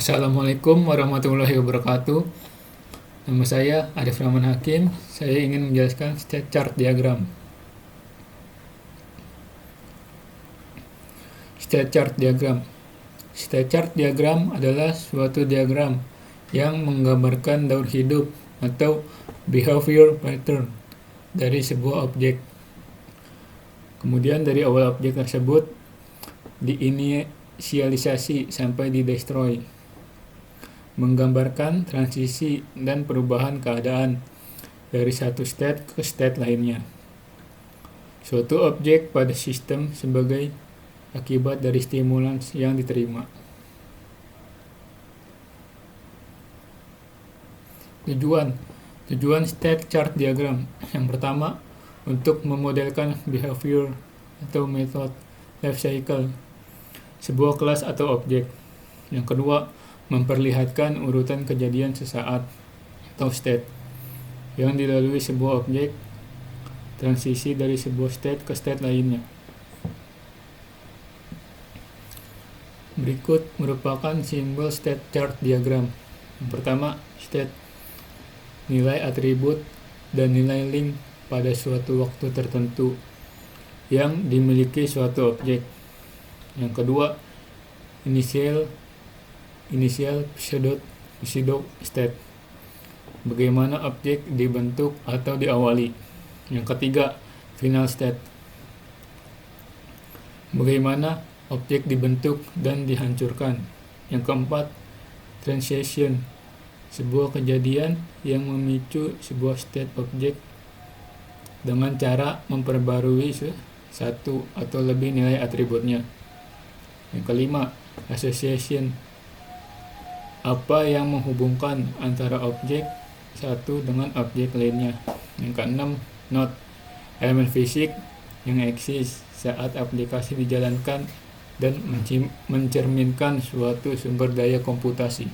Assalamualaikum warahmatullahi wabarakatuh. Nama saya Arif Rahman Hakim. Saya ingin menjelaskan state chart diagram. State chart diagram. State chart diagram adalah suatu diagram yang menggambarkan daur hidup atau behavior pattern dari sebuah objek. Kemudian dari awal objek tersebut diinisialisasi sampai di-destroy, menggambarkan transisi dan perubahan keadaan dari satu state ke state lainnya. Suatu objek pada sistem sebagai akibat dari stimulans yang diterima. Tujuan state chart diagram. Yang pertama, untuk memodelkan behavior atau method life cycle sebuah kelas atau objek. Yang kedua, memperlihatkan urutan kejadian sesaat atau state yang dilalui sebuah objek, transisi dari sebuah state ke state lainnya. Berikut merupakan simbol state chart diagram. Yang pertama, state, nilai atribut dan nilai link pada suatu waktu tertentu yang dimiliki suatu objek. Yang kedua, initial pseudo state, bagaimana objek dibentuk atau diawali. Yang ketiga, final state, bagaimana objek dibentuk dan dihancurkan. Yang keempat, transition, sebuah kejadian yang memicu sebuah state objek dengan cara memperbarui satu atau lebih nilai atributnya. Yang kelima, association, apa yang menghubungkan antara objek satu dengan objek lainnya. Yang keenam, node, elemen fisik yang eksis saat aplikasi dijalankan dan mencerminkan suatu sumber daya komputasi.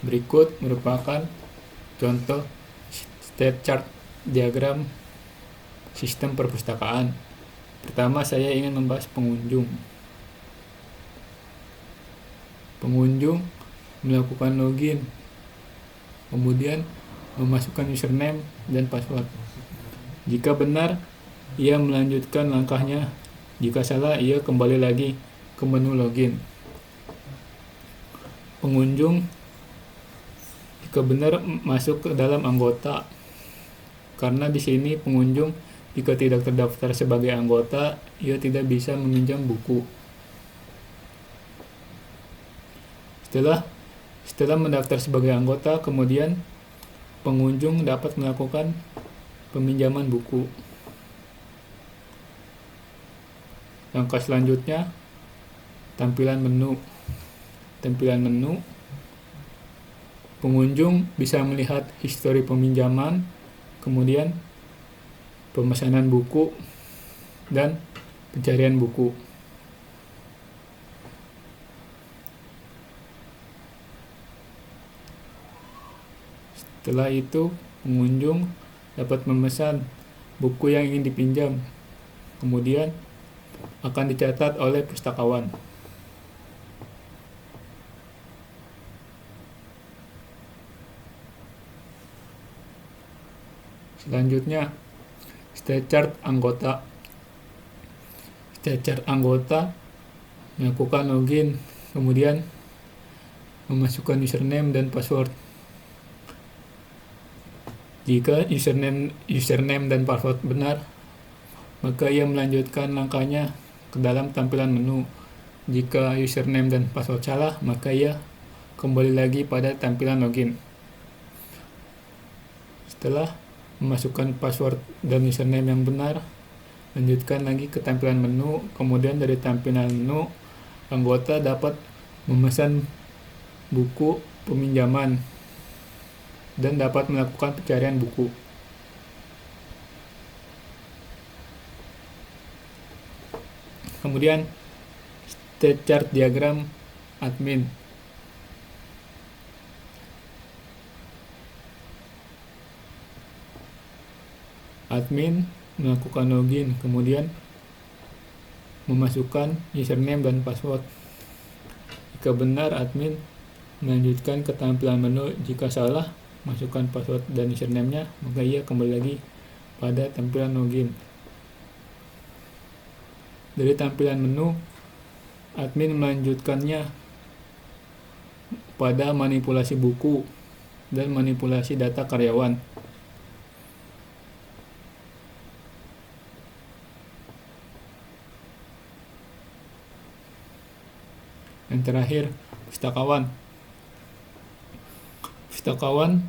Berikut merupakan contoh state chart diagram sistem perpustakaan. Pertama, saya ingin membahas pengunjung. Pengunjung melakukan login, kemudian memasukkan username dan password. Jika benar, ia melanjutkan langkahnya. Jika salah, ia kembali lagi ke menu login. Pengunjung jika benar masuk ke dalam anggota, karena di sini pengunjung jika tidak terdaftar sebagai anggota, ia tidak bisa meminjam buku. Setelah mendaftar sebagai anggota, kemudian pengunjung dapat melakukan peminjaman buku. Langkah selanjutnya, tampilan menu. Pengunjung bisa melihat histori peminjaman, kemudian pemesanan buku, dan pencarian buku. Setelah itu, pengunjung dapat memesan buku yang ingin dipinjam, kemudian akan dicatat oleh pustakawan. Selanjutnya, state chart anggota. State chart anggota melakukan login, kemudian memasukkan username dan password. Jika username dan password benar, maka ia melanjutkan langkahnya ke dalam tampilan menu. Jika username dan password salah, maka ia kembali lagi pada tampilan login. Setelah memasukkan password dan username yang benar, lanjutkan lagi ke tampilan menu. Kemudian dari tampilan menu, anggota dapat memesan buku peminjaman dan dapat melakukan pencarian buku. Kemudian state chart diagram admin. Admin melakukan login, kemudian memasukkan username dan password. Jika benar, admin melanjutkan ke tampilan menu. Jika salah, masukkan password dan username-nya, maka ia kembali lagi pada tampilan login. Dari tampilan menu, admin melanjutkannya pada manipulasi buku dan manipulasi data karyawan. Yang terakhir, pustakawan. Pustakawan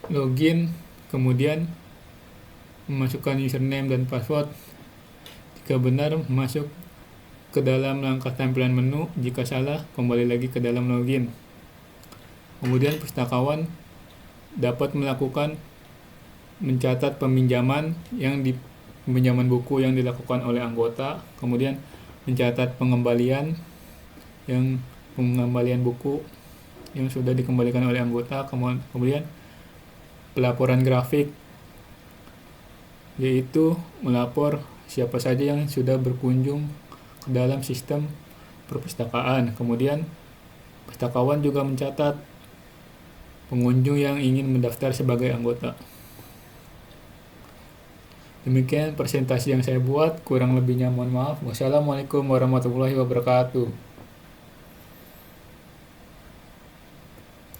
login, kemudian memasukkan username dan password. Jika benar, masuk ke dalam langkah tampilan menu. Jika salah, kembali lagi ke dalam login. Kemudian pustakawan dapat melakukan mencatat peminjaman buku yang dilakukan oleh anggota, kemudian mencatat pengembalian buku yang sudah dikembalikan oleh anggota, kemudian pelaporan grafik, yaitu melapor siapa saja yang sudah berkunjung ke dalam sistem perpustakaan. Kemudian pustakawan juga mencatat pengunjung yang ingin mendaftar sebagai anggota. Demikian presentasi yang saya buat, kurang lebihnya mohon maaf. Wassalamualaikum warahmatullahi wabarakatuh.